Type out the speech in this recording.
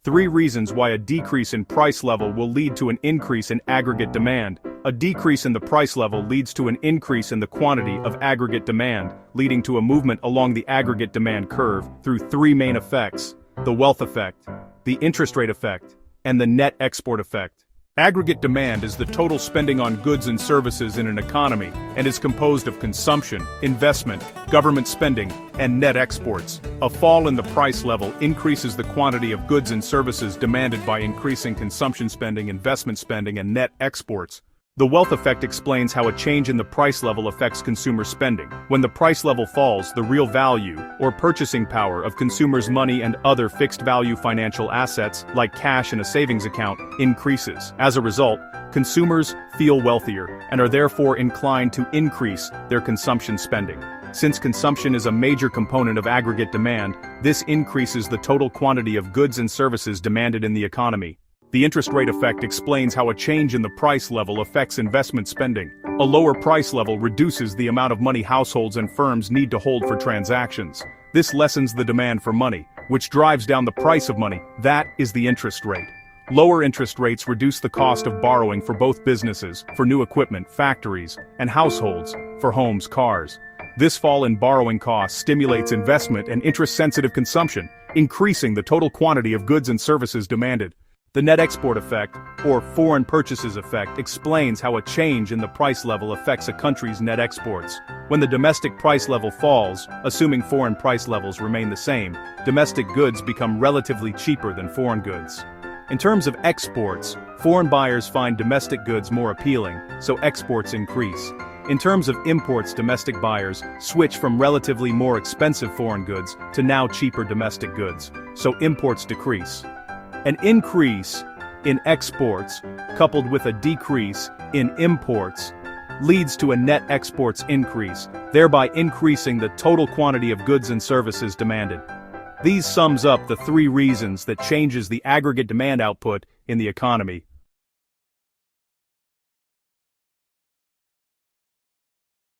3 reasons why a decrease in price level will lead to an increase in aggregate demand. A decrease in the price level leads to an increase in the quantity of aggregate demand, leading to a movement along the aggregate demand curve through 3 main effects: the wealth effect, the interest rate effect, and the net export effect. Aggregate demand is the total spending on goods and services in an economy and is composed of consumption, investment, government spending, and net exports. A fall in the price level increases the quantity of goods and services demanded by increasing consumption spending, investment spending, and net exports. The wealth effect explains how a change in the price level affects consumer spending. When the price level falls, the real value, or purchasing power, of consumers' money and other fixed-value financial assets, like cash in a savings account, increases. As a result, consumers feel wealthier and are therefore inclined to increase their consumption spending. Since consumption is a major component of aggregate demand, this increases the total quantity of goods and services demanded in the economy. The interest rate effect explains how a change in the price level affects investment spending. A lower price level reduces the amount of money households and firms need to hold for transactions. This lessens the demand for money, which drives down the price of money. That is the interest rate. Lower interest rates reduce the cost of borrowing for both businesses, for new equipment, factories, and households, for homes, cars. This fall in borrowing costs stimulates investment and interest-sensitive consumption, increasing the total quantity of goods and services demanded. The net export effect, or foreign purchases effect, explains how a change in the price level affects a country's net exports. When the domestic price level falls, assuming foreign price levels remain the same, domestic goods become relatively cheaper than foreign goods. In terms of exports, foreign buyers find domestic goods more appealing, so exports increase. In terms of imports, domestic buyers switch from relatively more expensive foreign goods to now cheaper domestic goods, so imports decrease. An increase in exports, coupled with a decrease in imports, leads to a net exports increase, thereby increasing the total quantity of goods and services demanded. These sums up the 3 reasons that changes the aggregate demand output in the economy.